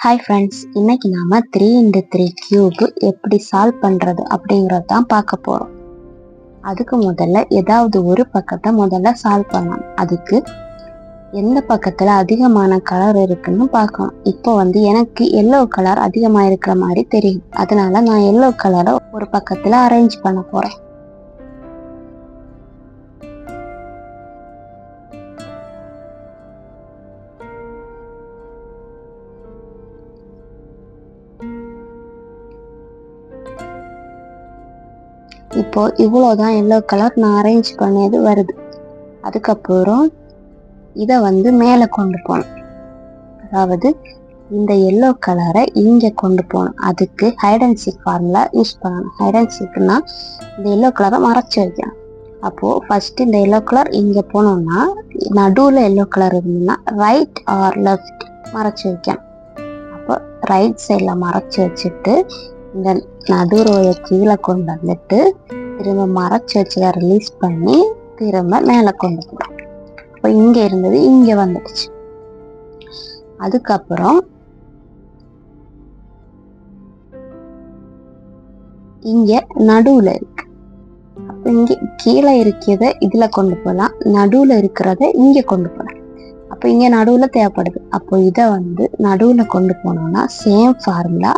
Hi friends, இன்னைக்கு நாம 3x3 cube எப்படி சால்வ் பண்றது அப்படிங்கறது தான் பார்க்க போறோம். அதுக்கு முதல்ல ஏதாவது ஒரு பக்கத்தை முதல்ல சால்வ் பண்ணலாம். அதுக்கு எந்த பக்கத்துல அதிகமான கலர் இருக்குன்னு பார்க்கணும். இப்போ எனக்கு எல்லோ கலர் அதிகமா இருக்கிற மாதிரி தெரியும். அதனால நான் எல்லோ கலரை ஒரு பக்கத்துல அரேஞ்ச் பண்ண போறேன். இப்போ இவ்வளோதான் எல்லோ கலர் நான் அரேஞ்ச் பண்ணது வருது. அதுக்கப்புறம் இதை மேலே கொண்டு போகணும். அதாவது இந்த எல்லோ கலரை இங்கே கொண்டு போகணும். அதுக்கு hide and seek formula use பண்ணணும். ஹைட் அண்ட் சீக்னா இந்த எல்லோ கலரை மறைச்சி வைக்கணும். அப்போது ஃபஸ்ட்டு இந்த எல்லோ கலர் இங்கே போனோம்னா நடுவில் எல்லோ கலர் இருந்ததுன்னா ரைட் ஆர் லெஃப்ட் மறைச்சி வைக்கணும். அப்போ ரைட் சைடில் மறைச்சி வச்சுட்டு இந்த நடு ரோயை கீழே கொண்டு வந்துட்டு திரும்ப மறைச்சி வச்சதை ரிலீஸ் பண்ணி திரும்ப மேலே கொண்டு போகிறோம். இப்போ இங்கே இருந்தது இங்கே வந்துடுச்சு. அதுக்கப்புறம் இங்கே நடுவில் இருக்கு. அப்போ இங்கே கீழே இருக்கிறத இதில் கொண்டு போகலாம், நடுவில் இருக்கிறத இங்கே கொண்டு போகலாம். அப்போ இங்கே நடுவில் தேவைப்படுது. அப்போ இதை நடுவில் கொண்டு போனோம்னா சேம் ஃபார்முலா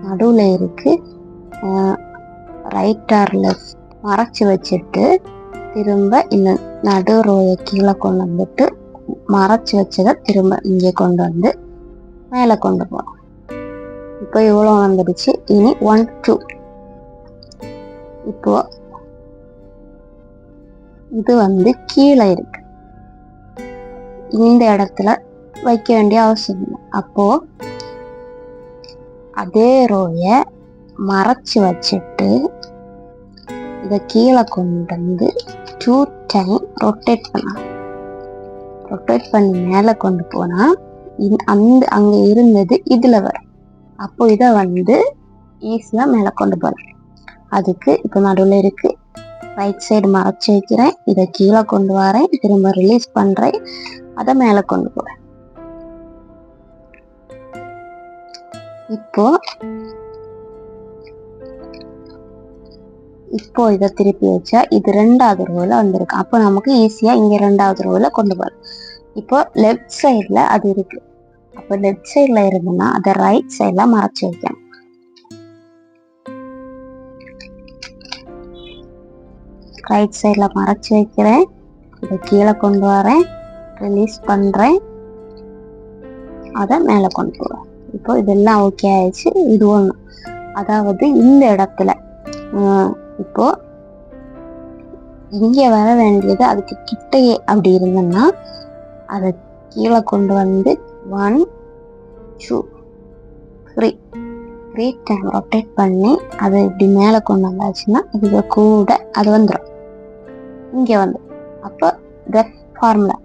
நடுவில் இருக்கு. ரைட் ஆர் லெஃப்ட் மறைச்சி வச்சுட்டு திரும்ப இந்த நடு ரோயை கீழே கொண்டு வந்துட்டு மறைச்சி வச்சதை திரும்ப இங்கே கொண்டு வந்து மேலே கொண்டு போகலாம். இப்போ இவ்வளோ வந்துடுச்சு. இனி 1 2 இப்போ இது கீழே இருக்கு. இந்த இடத்துல வைக்க வேண்டிய அவசியம் இல்லை. அப்போ அதே ரோயை மறைச்சி வச்சுட்டு இதை கீழே கொண்டு வந்து 2 டைம் ரொட்டேட் பண்ணலாம். ரொட்டேட் பண்ணி மேலே கொண்டு போனால் அங்கே இருந்தது இதில் வரும். அப்போ இதை ஈஸியாக மேலே கொண்டு போகலாம். அதுக்கு இப்போ நடுவில் இருக்கு. ரைட் சைடு மறைச்சி வைக்கிறேன், இதை கீழே கொண்டு வரேன், திரும்ப ரிலீஸ் பண்ணுறேன், அதை மேலே கொண்டு போகிறேன். இப்போ இதை திருப்பி வச்சா இது 2வது ரோவில் வந்திருக்கு. அப்போ நமக்கு ஈஸியாக இங்கே 2வது ரோவில் கொண்டு போகலாம். இப்போ லெஃப்ட் சைடில் அது இருக்கு. அப்போ லெஃப்ட் சைடில் இருந்ததுன்னா அதை ரைட் சைடில் மறைச்சி வைக்கணும். ரைட் சைடில் மறைச்சி வைக்கிறேன், இதை கீழே கொண்டு வரேன், ரிலீஸ் பண்ணுறேன், அதை மேலே கொண்டு போகிறேன். இப்போ இதெல்லாம் ஓகே ஆயிடுச்சு. இது ஒன்று. அதாவது இந்த இடத்துல இப்போ இங்கே வர வேண்டியது அதுக்கு கிட்டையே அப்படி இருந்ததுன்னா அதை கீழே கொண்டு வந்து 1 2 3 டைம் ரொட்டேட் பண்ணி அதை இப்படி மேலே கொண்டு வந்தாச்சுன்னா அது கூட அது வந்துடும் இங்கே அப்போ ஃபார்முலா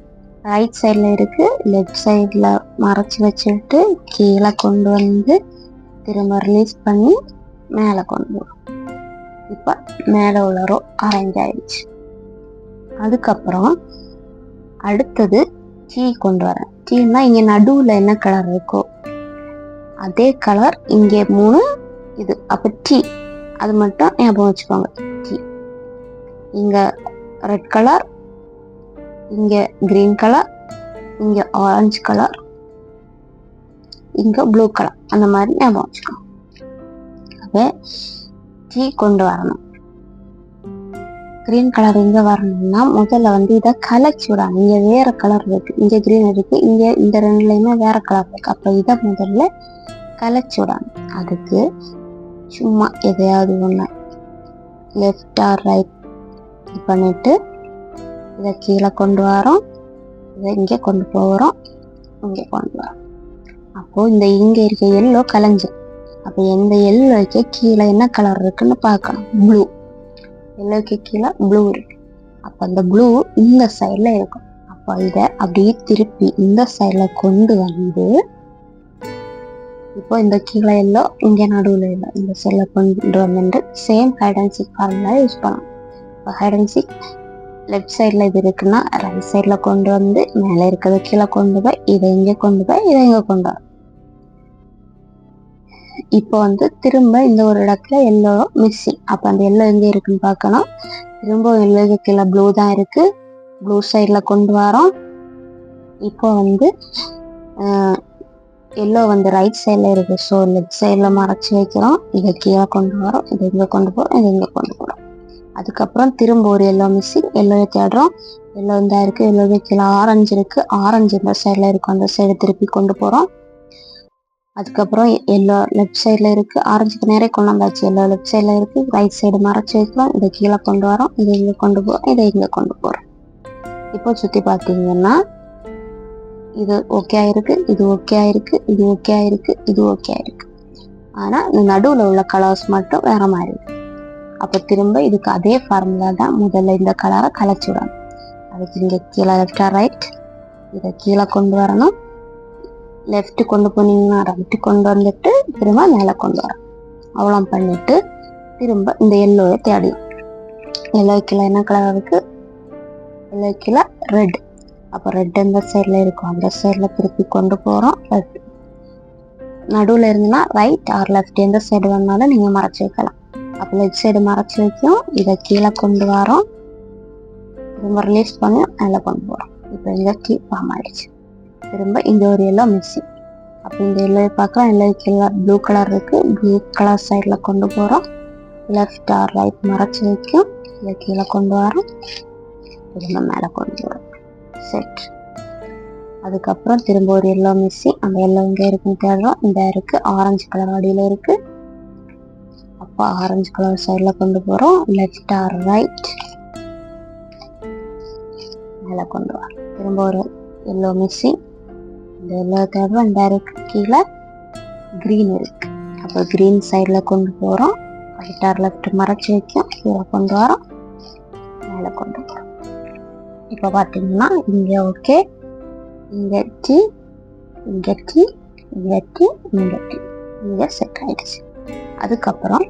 ரைட் சைடில் இருக்கு. லெஃப்ட் சைடில் மறைச்சி வச்சுட்டு கீழே கொண்டு வந்து திரும்ப ரிலீஸ் பண்ணி மேலே கொண்டு வரும். இப்போ மேலே உள்ள ரோ அரேஞ்ச் ஆயிடுச்சு. அதுக்கப்புறம் அடுத்தது டீ கொண்டு வரேன். டீனா இங்கே நடுவில் என்ன கலர் இருக்கோ அதே கலர் இங்கே 3 இது. அப்போ டீ அது மட்டும் ஞாபகம் வச்சுக்கோங்க. டீ இங்கே ரெட் கலர், இங்கே கிரீன் கலர், இங்கே ஆரஞ்சு கலர், இங்கே ப்ளூ கலர், அந்த மாதிரி ஞாபகம் வச்சுக்கோங்க. அதே டீ கொண்டு வரணும். கிரீன் கலர் இங்கே வரணும்னா முதல்ல இதை கலச்சி விடணும். இங்கே வேற கலர் இருக்கு, இங்கே கிரீன் இருக்கு, இங்கே இந்த 2லையுமே வேற கலர் இருக்கு. அப்போ இதை முதல்ல கலச்சி விடணும். அதுக்கு சும்மா எதையாவது ஒன்று லெஃப்ட் ஆர் ரைட் பண்ணிட்டு இதை கீழே கொண்டு வரோம், இதை இங்கே கொண்டு போகிறோம், இங்கே கொண்டு வரோம். அப்போது இந்த இங்கே இருக்க எல்லோ கலைஞ்சிடும். அப்போ எந்த எல்லோக்கு கீழே என்ன கலர் இருக்குன்னு பார்க்கணும். ப்ளூ. எல்லோக்கு கீழே ப்ளூ இருக்கு. அப்போ அந்த ப்ளூ இந்த சைடில் இருக்கும். அப்போ இதை அப்படியே திருப்பி இந்த சைடில் கொண்டு வந்து இப்போ இந்த கீழே எல்லோ இங்கே நடுவில் எல்லோ இந்த சைடில் கொண்டு வந்துட்டு same hide and seek formula use பண்ணணும். இப்போ ஹைட் அண்ட் சீக் லெஃப்ட் சைடில் இது இருக்குன்னா ரைட் சைடில் கொண்டு வந்து மேலே இருக்கிறத கீழே கொண்டு போய் இதை இங்கே கொண்டு போய் இதை இங்கே கொண்டு வரும். இப்போ வந்து திரும்ப இந்த ஒரு இடத்துல எல்லோ மிஸ்ஸிங். அப்போ அந்த எல்லோ எங்கே இருக்குன்னு பார்க்கணும். திரும்ப எல்லோக்கு கீழே ப்ளூ தான் இருக்கு. ப்ளூ சைடில் கொண்டு வரோம். இப்போ வந்து எல்லோ வந்து ரைட் சைடில் இருக்கு. ஸோ லெஃப்ட் சைடில் மறைச்சி வைக்கிறோம். இதை கீழே கொண்டு வரோம். இதை இங்கே கொண்டு போகிறோம். இதை இங்கே கொண்டு போகிறோம். அதுக்கப்புறம் திரும்ப ஒரு எல்லோ மிஸ்ஸிங். எல்லோவை தேடுறோம். எல்லோ இந்த இருக்கு. எல்லோவை கீழே ஆரஞ்சு இருக்கு. ஆரஞ்சு இந்த சைடில் இருக்கும். அந்த சைடு திருப்பி கொண்டு போகிறோம். அதுக்கப்புறம் எல்லோ லெஃப்ட் சைடில் இருக்கு. ஆரஞ்சுக்கு நேரே கொண்டு வந்தாச்சு. எல்லோ லெஃப்ட் சைடில் இருக்கு. ரைட் சைடு மறைச்சி வைக்கிறோம். இதை கீழே கொண்டு வரோம். இதை இங்கே கொண்டு போகிறோம். இதை இங்கே கொண்டு போகிறோம். இப்போ சுற்றி பார்த்தீங்கன்னா இது ஓகே ஆயிருக்கு. இது ஓகே ஆயிருக்கு. இது ஓகே ஆயிருக்கு. இது ஓகே ஆயிருக்கு. ஆனால் இந்த நடுவில் உள்ள கலர்ஸ் மட்டும் வேற மாதிரி இருக்கு. அப்போ திரும்ப இதுக்கு அதே ஃபார்முலா தான். முதல்ல இந்த கலரை கலைச்சி விடணும். அதுக்கு இங்கே கீழே லெஃப்டா ரைட், இதை கீழே கொண்டு வரணும். லெஃப்ட் கொண்டு போனீங்கன்னா ரைட்டு கொண்டு வந்துட்டு திரும்ப மேலே கொண்டு வரணும். அவ்வளோ பண்ணிட்டு திரும்ப இந்த எல்லோவை தேடிடும். எல்லோ கீழே என்ன கலர் இருக்கு? எல்லோ கீழே ரெட். அப்போ ரெட் இந்த சைடில் இருக்கும். அந்த சைடில் திருப்பி கொண்டு போகிறோம். ரெட் நடுவில் இருந்துன்னா ரைட் ஆர் லெஃப்ட் எந்த சைடு வேணாலும் நீங்கள் மறைச்சி வைக்கலாம். அப்போ லெஃப்ட் சைடு மறைச்சி வைக்கும். இதை கீழே கொண்டு வரோம். திரும்ப ரிலீஸ் பண்ணி மேலே கொண்டு போகிறோம். இப்போ இந்த கீ ஃபார்ம் ஆயிடுச்சு. திரும்ப இந்த ஒரு எல்லோ மிக்சிங். அப்போ இந்த எல்லோ பார்க்கலாம். எல்லோ கீழே ப்ளூ கலர் இருக்கு. ப்ளூ கலர் சைடில் கொண்டு போகிறோம். லெஃப்ட் ஆர் ரைட் மறைச்சி வைக்கும். இதை கீழே கொண்டு வரோம். திரும்ப மேலே கொண்டு வரோம். செட். அதுக்கப்புறம் திரும்ப ஒரு எல்லோ மிக்சிங். அந்த எல்லோ இங்கே இருக்குன்னு தேடுறோம். இந்த இருக்கு. ஆரஞ்சு கலர் அடியில் இருக்கு. அப்போ ஆரஞ்சு கலர் சைடில் கொண்டு போகிறோம். லெஃப்ட் ஆர் ரைட் மேலே கொண்டு வரோம். திரும்ப ஒரு எல்லோ மிக்சிங். இந்த எல்லோ தேடுறோம். இந்த இருக்கு. கீழே க்ரீன் இருக்கு. அப்போ க்ரீன் சைடில் கொண்டு போகிறோம். ரைட் ஆர் லெஃப்ட் மறைச்சி வைக்கும். கீழே கொண்டு வரோம். மேலே கொண்டு போகிறோம். இப்போ பார்த்தீங்கன்னா இங்கே ஓகே, இங்கே டி, இங்கே டி, இங்கே டி, இங்கே டி, இங்கே செட் ஆயிடுச்சு. அதுக்கப்புறம்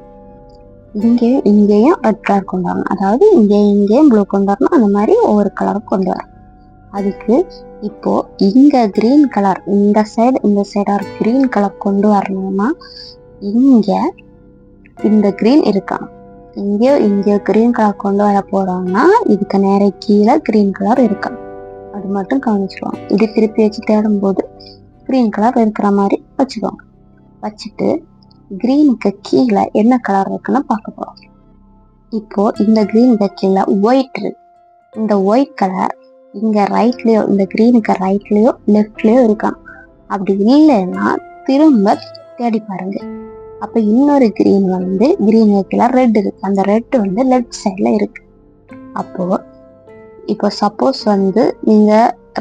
இங்கேயும் ரெட் கலர் கொண்டு வரணும். அதாவது இங்கேயும் ப்ளூ கொண்டு வரணும். அந்த மாதிரி ஒவ்வொரு கலரும் கொண்டு வரணும். அதுக்கு இப்போ இங்க கிரீன் கலர் இந்த சைடா கிரீன் கலர் கொண்டு வரணும்னா இங்க இந்த கிரீன் இருக்கணும். இங்கே கிரீன் கலர் கொண்டு வர போறோம்னா இதுக்கு நேர கீழே கிரீன் கலர் இருக்கணும். அது மட்டும் கவனிச்சுக்கோங்க. இது திருப்பி வச்சு தேடும் போது கிரீன் கலர் இருக்கிற மாதிரி வச்சுக்கோங்க. வச்சுட்டு கிரீனுக்கு கீழே என்ன கலர் இருக்குன்னு பார்க்க போறோம். இப்போ இந்த கிரீனுக்கு கீழே ஒயிட் இருக்கு. இந்த ஒயிட் கலர் இங்க ரைட்லயோ இந்த கிரீனுக்கு ரைட்லயோ லெஃப்ட்லயோ இருக்கணும். அப்படி இல்லைன்னா திரும்ப தேடி பாருங்க. அப்ப இன்னொரு கிரீன் வந்து கிரீனுக்கு கீழே ரெட் இருக்கு. அந்த ரெட் வந்து லெஃப்ட் சைட்ல இருக்கு. அப்போ இப்போ சப்போஸ் வந்து நீங்க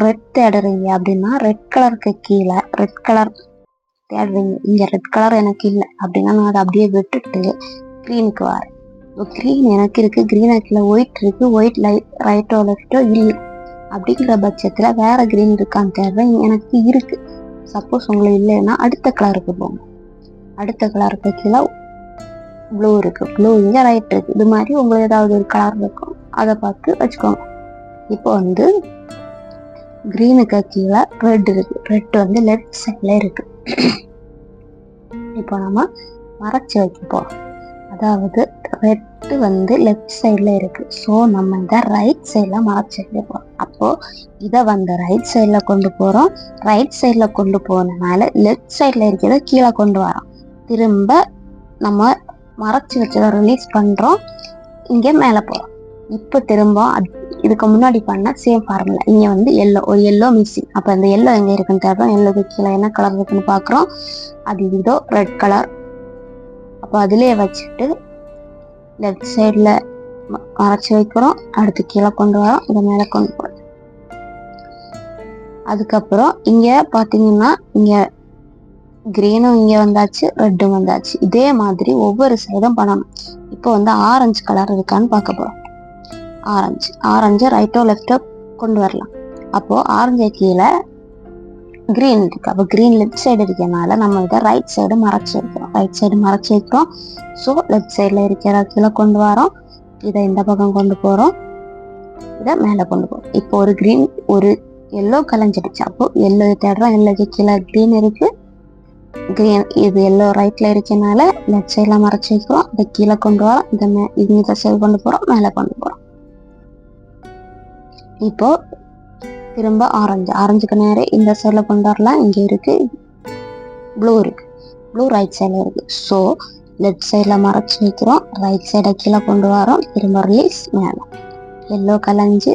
ரெட் தேடுறீங்க அப்படின்னா ரெட் கலருக்கு கீழே ரெட் கலர் தேடுறீங்க. இங்க ரெட் கலர் எனக்கு இல்லை அப்படின்னா நான் அதை அப்படியே விட்டுட்டு கிரீனுக்கு வரேன். இப்போ கிரீன் எனக்கு இருக்கு. கிரீனுக்குள்ள ஒயிட் இருக்கு. ஒயிட் ரைட்டோ லெஃப்டோ இல்லை. அப்படிங்கிற பட்சத்துல வேற கிரீன் இருக்கான்னு தேடுறேன். எனக்கு இருக்கு. சப்போஸ் உங்களுக்கு இல்லைன்னா அடுத்த கலருக்கு போங்க. அடுத்த கலருக்கு கீழே ப்ளூ இருக்கு. ப்ளூ இங்க ரைட் இருக்கு. இது மாதிரி உங்களுக்கு ஏதாவது ஒரு கலர் இருக்கும். அதை பார்த்து வச்சுக்கோங்க. இப்போ வந்து கிரீனுக்கு கீழே ரெட் இருக்கு. ரெட் வந்து லெஃப்ட் சைட்ல இருக்கு. இப்போ நம்ம மறைச்சு வைக்க போறோம். அதாவது ரெட் வந்து லெஃப்ட் சைட்ல இருக்கு. ஸோ நம்ம இதை ரைட் சைட்ல மறைச்சு வைக்க போறோம். அப்போ இதை வந்து ரைட் சைட்ல கொண்டு போறோம். ரைட் சைட்ல கொண்டு போனதுனால லெஃப்ட் சைட்ல இருக்கிறத கீழே கொண்டு வரோம். திரும்ப நம்ம மறைச்சு வச்சதை ரிலீஸ் பண்றோம். இங்க மேல போறோம். இப்போ திரும்ப இதுக்கு முன்னாடி பண்ண சேம் ஃபார்முலா. இங்க வந்து ஒரு எல்லோ மிக்சிங். அப்ப அந்த எல்லோ எங்க இருக்குன்னு தேடுறோம். எல்லோக்கு கீழே என்ன கலர் இருக்குன்னு பாக்குறோம். அது இதோ ரெட் கலர். அப்போ அதுலயே வச்சுட்டு லெஃப்ட் சைட்ல மறைச்சு வைக்கிறோம். அடுத்து கீழே கொண்டு வரோம். இதை மேல கொண்டு போறோம். அதுக்கப்புறம் இங்க பாத்தீங்கன்னா இங்க கிரீனும் இங்க வந்தாச்சு, ரெட்டும் வந்தாச்சு. இதே மாதிரி ஒவ்வொரு சைடும் பண்ணணும். இப்போ வந்து ஆரஞ்சு கலர் இருக்கான்னு பார்க்க போறோம். ஆரஞ்சு ரைட்டோ லெஃப்டோ கொண்டு வரலாம். அப்போ ஆரஞ்சு கீழே கிரீன் இருக்கு. அப்போ கிரீன் லெஃப்ட் சைடு இருக்கனால நம்ம இதை ரைட் சைடு மறைச்சு வைக்கிறோம். ஸோ லெஃப்ட் சைட்ல இருக்கிற கீழே கொண்டு வரோம். இதை இந்த பக்கம் கொண்டு போறோம். இதை மேலே கொண்டு போறோம். இப்போ ஒரு கிரீன் ஒரு எல்லோ கலைஞ்சிடுச்சு. அப்போ எல்லோ தேடுறோம். எல்லோக்கு கீழே கிரீன் இருக்கு. கிரீன் இது எல்லோ ரைட்ல இருக்கனால லெஃப்ட் சைட்ல மறைச்சு வைக்கிறோம். இதை கீழே கொண்டு வரோம். இந்த சைடு கொண்டு போறோம், மேலே கொண்டு போறோம். இப்போ திரும்ப ஆரஞ்சுக்கு நேரம் இந்த சைட்ல கொண்டு வரலாம். இங்க இருக்கு ப்ளூ இருக்கு, ப்ளூ ரைட் சைட்ல இருக்கு. ஸோ லெஃப்ட் சைட்ல மறைச்சு வைக்கிறோம், ரைட் சைடை கீழே கொண்டு வரோம், திரும்ப ரிலீஸ் மேலே. எல்லோ கலைஞ்சு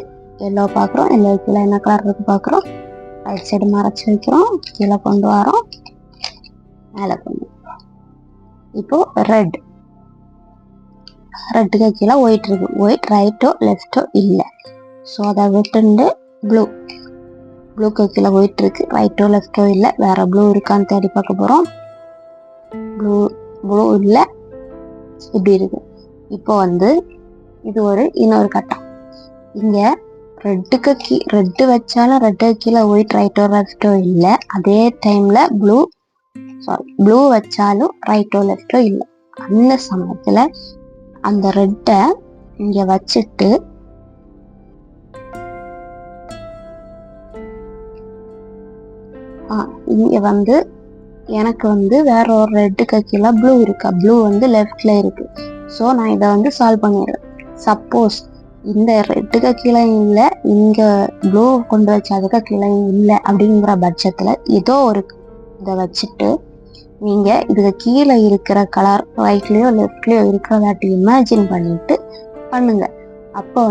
எல்லோ பார்க்குறோம், எல்லோ கீழே என்ன கலர் இருக்கு பார்க்குறோம், ரைட் சைடு மறைச்சு வைக்கிறோம், கீழே கொண்டு வரோம், மேலே கொண்டு வரோம். இப்போ ரெட்டுக்கு கீழே ஒயிட் இருக்கு, ஒயிட் ரைட்டோ லெஃப்டோ இல்லை. ஸோ அதை விட்டுண்டு ப்ளூக்கு கீழே ஒயிட் இருக்கு, ரைட்டோ லெஃப்டோ இல்லை, வேற ப்ளூ இருக்கான்னு தேடி பார்க்க போறோம். ப்ளூ இல்லை, இப்படி இருக்கு. இப்போ இது இன்னொரு கட்டம். இங்க ரெட்டு வச்சாலும் ரெட்டுக்கு கீழே ஒயிட் ரைட்டோ லெஃப்டோ இல்லை. அதே டைம்ல ப்ளூ வச்சாலும் ரைட்டோ லெஃப்டோ இல்லை. அந்த சமயத்துல அந்த ரெட்டை இங்க வச்சுட்டு இங்க எனக்கு வேற ஒரு ரெட்டுக்கு கீழே ப்ளூ இருக்கா, ப்ளூ லெஃப்ட்ல இருக்கு. ஸோ நான் இதை சால்வ் பண்ணிடுறேன். சப்போஸ் இந்த ரெட்டுக்கு கீழே இல்லை, இங்க ப்ளூ கொண்டு வச்சதுக்கு கீழே இல்லை அப்படிங்கிற பட்சத்துல ஏதோ ஒரு இதை வச்சுட்டு நீங்க இதுக்கு கீழே இருக்கிற கலர் ரைட்லயோ லெஃப்ட்லயோ இருக்கிறதாட்டி இமேஜின் பண்ணிட்டு பண்ணுங்க. அப்போ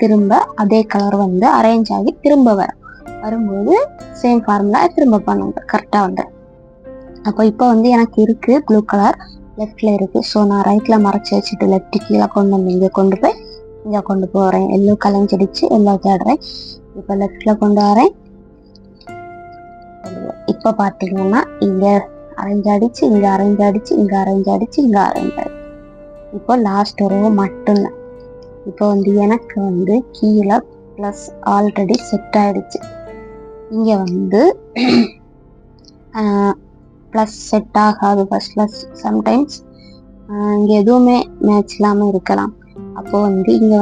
திரும்ப அதே கலர் அரேஞ்ச் ஆகி திரும்ப வரும்போது சேம் ஃபார்முலா திரும்ப பண்ணுங்க, கரெக்டா அப்போ இப்போ எனக்கு இருக்கு ப்ளூ கலர் லெஃப்ட்ல இருக்கு. ஸோ நான் ரைட்ல மறைச்சு வச்சுட்டு லெஃப்ட் கீழே இங்க கொண்டு போய் இங்க கொண்டு போறேன். எல்லோ கலைஞ்சிடுச்சு, எல்லோ தேடுறேன். இப்போ லெஃப்ட்ல கொண்டு வரேன். இப்போ பாத்தீங்கன்னா இங்க அரேஞ்ச் ஆடிச்சு, இங்க அரேஞ்ச் ஆடிச்சு, இங்க அரேஞ்ச் ஆடிச்சு, இங்க அரேஞ்ச் ஆடிச்சு. இப்போ லாஸ்ட் ரோ மட்டும்தான். இப்போ எனக்கு கீழே பிளஸ் ஆல்ரெடி செட் ஆயிடுச்சு. இங்க பிளஸ் செட் ஆகாது ஃபர்ஸ்ட்ல. சம்டைம்ஸ் இங்க எதுவுமே மேட்ச் இல்லாம இருக்கலாம். அப்போ இங்க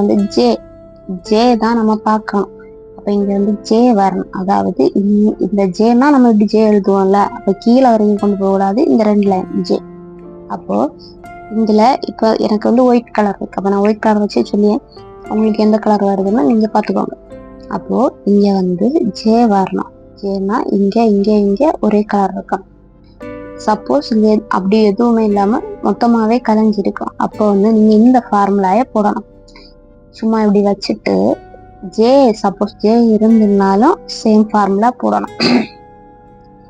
ஜே தான் நம்ம பார்க்கணும். அப்ப இங்க ஜே வரணும். அதாவது இந்த ஜேனா நம்ம இப்படி ஜே எழுதுவோம்ல, அப்ப கீழே வரைக்கும் கொண்டு போக கூடாது, இந்த 2 லைன் ஜே. அப்போ இதுல இப்ப எனக்கு ஒயிட் கலர் இருக்கு. அப்ப நான் ஒயிட் கலர் வச்சு சொல்லியேன், உங்களுக்கு எந்த கலர் வருதுன்னு நீங்க பாத்துக்கோங்க. அப்போ இங்க ஜே வரணும். ஜேனா இங்க ஒரே கலர் இருக்கும். சப்போஸ் இங்க அப்படி எதுவுமே இல்லாம மொத்தமாவே கலைஞ்சிருக்கும். அப்போ நீங்க இந்த ஃபார்முலாய போடணும். சும்மா இப்படி வச்சுட்டு சப்போஸ் ஜே இருந்திருந்தாலும் சேம் ஃபார்முலா போடணும்.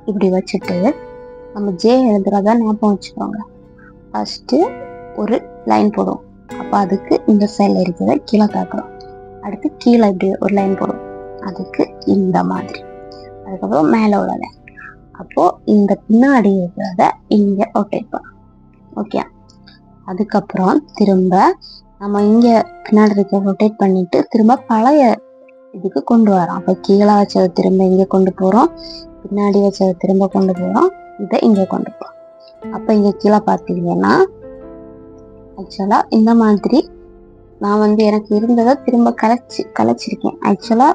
இப்படி வச்சுட்டு நம்ம ஜே எழுதுறதா ஞாபகம் வச்சுக்கோங்க. ஃபர்ஸ்ட் ஒரு லைன் போடுவோம். அப்ப அதுக்கு இந்த சைட்ல இருக்கிறத கீழே தாக்குறோம். அடுத்து கீழே இப்படி ஒரு லைன் போடுவோம், அதுக்கு இந்த மாதிரி. அதுக்கப்புறம் மேல உள்ள லைன். அப்போ இந்த பின்னாடி இருக்கிறத இங்க ரொட்டேட் பண்ணும். ஓகே, அதுக்கப்புறம் திரும்ப நம்ம இங்க பின்னாடி இருக்க ரொட்டேட் பண்ணிட்டு திரும்ப பழைய இதுக்கு கொண்டு வரோம். அப்ப கீழே வச்சதை திரும்ப இங்க கொண்டு போறோம், பின்னாடி வச்சதை திரும்ப கொண்டு போறோம், இதை இங்க கொண்டு போறோம். அப்ப இங்க கீழே பாத்தீங்கன்னா ஆக்சுவலா இந்த மாதிரி நான் எனக்கு இருந்ததை திரும்ப கலைச்சிருக்கேன். ஆக்சுவலா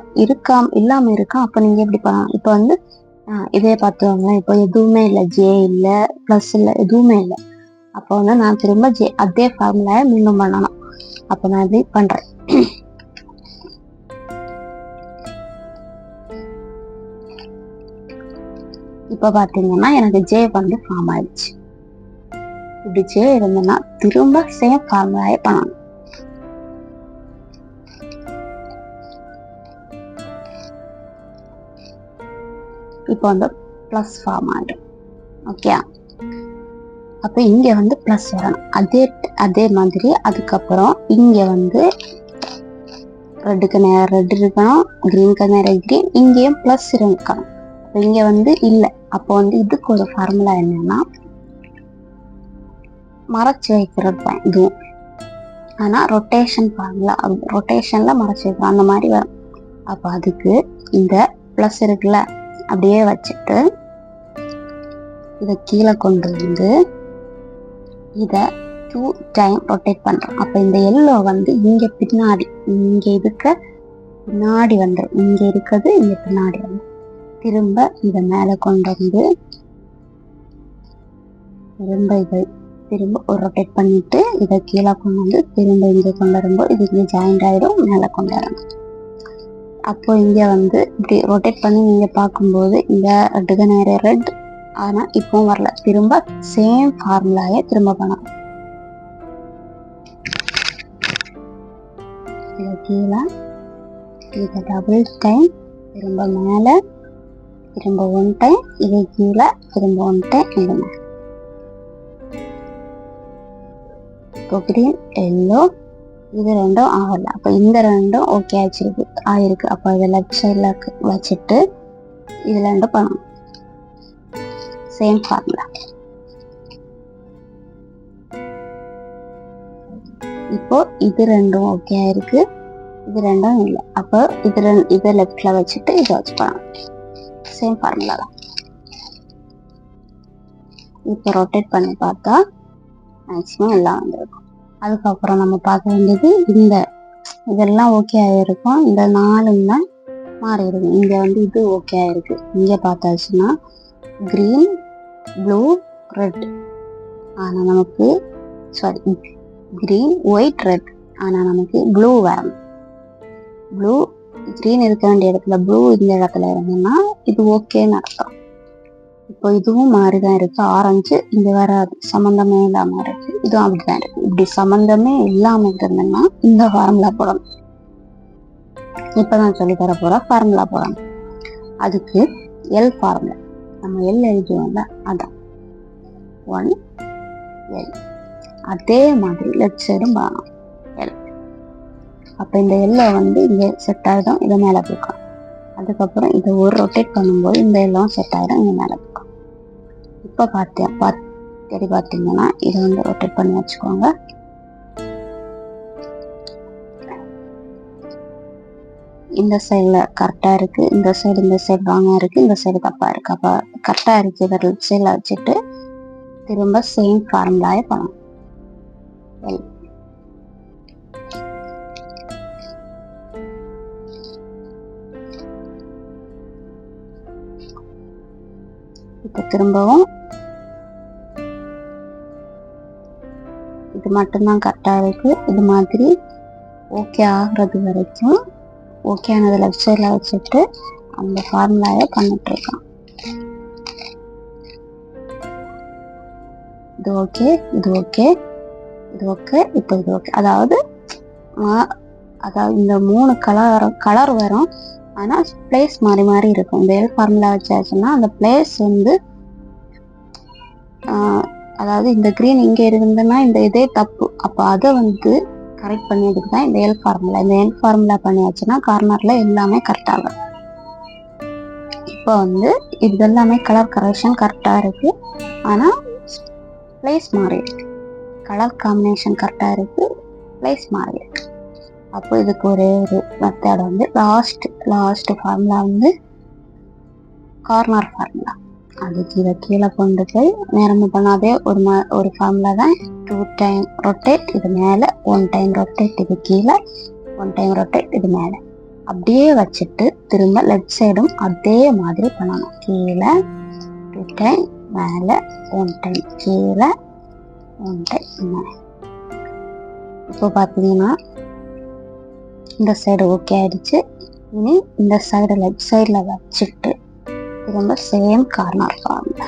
இல்லாம இருக்கான். அப்ப நீங்க எப்படி பண்ணலாம்? இப்ப இதே பார்த்துவாங்களேன். இப்போ எதுவுமே இல்லை, ஜே இல்லை, பிளஸ் இல்லை, எதுவுமே இல்லை. அப்போ நான் திரும்ப அதே ஃபார்முலாவை மீண்டும் பண்ணணும். அப்போ நான் இப்படி பண்றேன். இப்ப பாத்தீங்கன்னா எனக்கு ஜே ஃபார்ம் ஆயிடுச்சு. இப்படி ஜே இருந்ததுன்னா திரும்ப சேம் ஃபார்முலாவே பண்ணணும். இப்போ பிளஸ் ஃபார்ம் ஆயிடும். ஓகே, அப்ப இங்க பிளஸ் வரணும். அதே மாதிரி அதுக்கப்புறம் இங்க ரெட்டுக்கு நேரம் ரெட் இருக்கணும், கிரீனுக்கு நேரம் கிரீன், இங்கேயும் பிளஸ் இருக்கணும். அப்ப இங்க இல்லை. அப்போ இதுக்கு ஒரு ஃபார்முலா என்னன்னா மறைச்சு வைக்கிறது தான் இதுவும். ஆனா ரொட்டேஷன் ஃபார்முலா, ரொட்டேஷன்ல மறைச்சு வைக்கிறோம், அந்த மாதிரி வரும். அப்ப அதுக்கு இந்த பிளஸ் இருக்குல்ல, அப்படியே வச்சுட்டு இதை கீழே கொண்டு இத 2 டைம் ரொட்டேட் பண்றோம். அப்ப இந்த எல்லோ இங்க பின்னாடி, இங்க இருக்க பின்னாடி இங்க இருக்கிறது இங்க பின்னாடி திரும்ப இத மேல கொண்டு திரும்ப இதை திரும்ப ஒரு ரொட்டேட் பண்ணிட்டு இதை கீழே கொண்டு வந்து திரும்ப இங்கே கொண்டு வரும்போது இது இங்கே ஜாயிண்ட் ஆகிடும், மேலே கொண்டு வரணும். அப்போ இங்கே வந்து இப்படி ரொட்டேட் பண்ணி நீங்கள் பார்க்கும்போது இங்கே ரெட்டுக்கு நிறைய ரெட், ஆனால் இப்போவும் வரல. திரும்ப சேம் ஃபார்முலாவே திரும்ப பண்ணணும். இதை கீழே இதை டபுள் டைம் திரும்ப மேலே திரும்ப 1 டைம், இதை கீழே திரும்ப 1 டைம், இது மேலே. இப்போ கிரீன் எல்லோ இது ரெண்டும் ஆகல. அப்போ இந்த ரெண்டும் ஓகே ஆயிருக்கு. அப்போ இதை லெஃப்ட் சைடில் வச்சுட்டு இதில் ரெண்டும் பண்ணணும். Same formula. இப்போ இது ரெண்டும் ஓகே ஆயிருக்கு, இது ரெண்டும் இல்லை. அப்போ இதை லெஃப்ட்ல வச்சுட்டு இதை வச்சு பண்ணணும். சேம் ஃபார்முலா தான். இப்போ ரொட்டேட் பண்ணி பார்த்தா மேக்ஸிமம் எல்லாம் வந்துருக்கும். அதுக்கப்புறம் நம்ம பார்க்க வேண்டியது இதெல்லாம் ஓகே ஆகிருக்கும். இந்த 4 மாறிடுது. இங்கே வந்து இது ஓகே ஆயிருக்கு. இங்கே பார்த்தாச்சுன்னா க்ரீன் ப்ளூ ரெட், ஆனால் நமக்கு க்ரீன் ஒயிட் ரெட், ஆனால் நமக்கு ப்ளூ வரணும். ப்ளூ க்ரீன் இருக்க வேண்டிய இடத்துல ப்ளூ இந்த இடத்துல இருந்ததுன்னா இது ஓகேன்னு அர்த்தம். இப்போ இதுவும் மாறிதான் இருக்கு. ஆரஞ்சு இங்க வராது, சம்பந்தமே இல்லாம இருக்கு. இதுவும் அப்படிதான் இருக்கு. இப்படி சம்பந்தமே இல்லாம இருந்ததுன்னா இந்த ஃபார்முலா போடணும். இப்பதான் சொல்லி தர போற ஃபார்முலா போடணும். அதுக்கு எல் ஃபார்முலா நம்ம எல் எழுதுவோம்ல, அதான் 1 எல். அதே மாதிரி லெஃப்ட் சைடும் பண்ணணும் எல். அப்ப இந்த எல்லை வந்து இங்க செட் ஆகிடும், இதை மேல போய்க்கும். அதுக்கப்புறம் இதை ஒரு ரொட்டேட் பண்ணும்போது இந்த எல்லாம் செட் ஆகிடும், இங்க மேல போய்க்கும். இப்போ பார்த்தீங்கன்னா இதை வந்து ரொட்டேட் பண்ணி வச்சுக்கோங்க. இந்த சைடில் கரெக்டாக இருக்கு, இந்த சைடு ராங்கா இருக்கு, இந்த சைடு தப்பா இருக்கு. அப்போ கரெக்டாக இருக்கு இதை லெஃப்ட் சைடில் வச்சுட்டு திரும்ப சேம் ஃபார்முலாவே பண்ணணும். எல். இப்போ திரும்பவும் இது மட்டும்தான் கரெக்டா இருக்கு. இது மாதிரி ஓகே ஆகுறது வரைக்கும் ஓகே ஆனது லெஃப்ட் சைட்ல வச்சுட்டு அந்த ஃபார்முலாவை பண்ணிட்டு இருக்கோம். இது ஓகே, இது ஓகே, இது ஓகே, இப்போ இது ஓகே. அதாவது இந்த 3 கலர் வரும், ஆனா பிளேஸ் மாறி மாறி இருக்கும். இந்த எல் ஃபார்முலா வச்சாச்சுன்னா அந்த பிளேஸ் வந்து அதாவது இந்த கிரீன் இங்க இருந்ததுன்னா இந்த இதே தப்பு. அப்ப அதை வந்து கரெக்ட் பண்ணியதுக்கு தான் இந்த எல் ஃபார்முலா. இந்த எல் ஃபார்முலா பண்ணியாச்சுன்னா கார்னர்ல எல்லாமே கரெக்ட் ஆகும். இப்போ வந்து இது எல்லாமே கலர் கரெக்ஷன் கரெக்டா இருக்கு, ஆனா பிளேஸ் மாறி இருக்கு. கலர் காம்பினேஷன் கரெக்டா இருக்கு, பிளேஸ் மாறி இருக்கு. அப்போ இதுக்கு ஒரே ஒரு மெத்தட் வந்து லாஸ்ட் ஃபார்முலா வந்து கார்னர் ஃபார்முலா. அதுக்கு இதை கீழே கொண்டு போய் நேரம் பண்ணாதே ஒரு ஃபார்முலா தான். 2 டைம் ரொட்டேட் இது மேலே, 1 டைம் ரொட்டேட் இது கீழே, 1 டைம் ரொட்டேட் இது மேலே. அப்படியே வச்சுட்டு திரும்ப லெஃப்ட் சைடும் அதே மாதிரி பண்ணணும். கீழே 2 டைம் மேலே, 1 டைம் கீழே, 1 டைம் மேலே. இப்போ பார்த்தீங்கன்னா இந்த சைடு ஓகே ஆயிடுச்சு. இனி இந்த சைடு லெஃப்ட் சைடில் வச்சுட்டு திரும்ப சேம் கார்னர் ஃபார்முலா.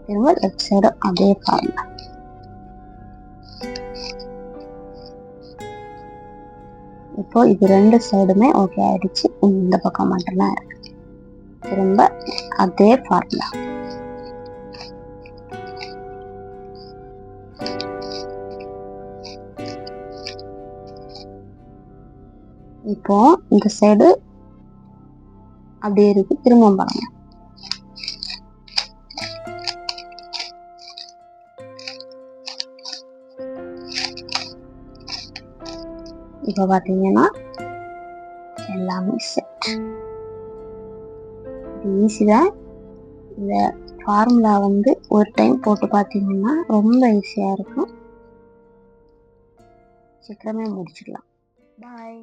திரும்ப லெஃப்ட் சைடு அதே ஃபார்முலா. இப்போ இது 2 சைடுமே ஓகே ஆயிடுச்சு. இந்த பக்கம் மட்டும்தான் இருக்கு. திரும்ப அதே ஃபார்முலா. இப்போ இந்த சைடு அப்படியே இருக்கு, திரும்ப பாருங்க. இப்போ பாத்தீங்கன்னா எல்லாமே செட். ஈஸி தான். இந்த ஃபார்முலா வந்து ஒரு டைம் போட்டு பார்த்தீங்கன்னா ரொம்ப ஈஸியா இருக்கும். சீக்கிரமே முடிச்சிடலாம். பாய்.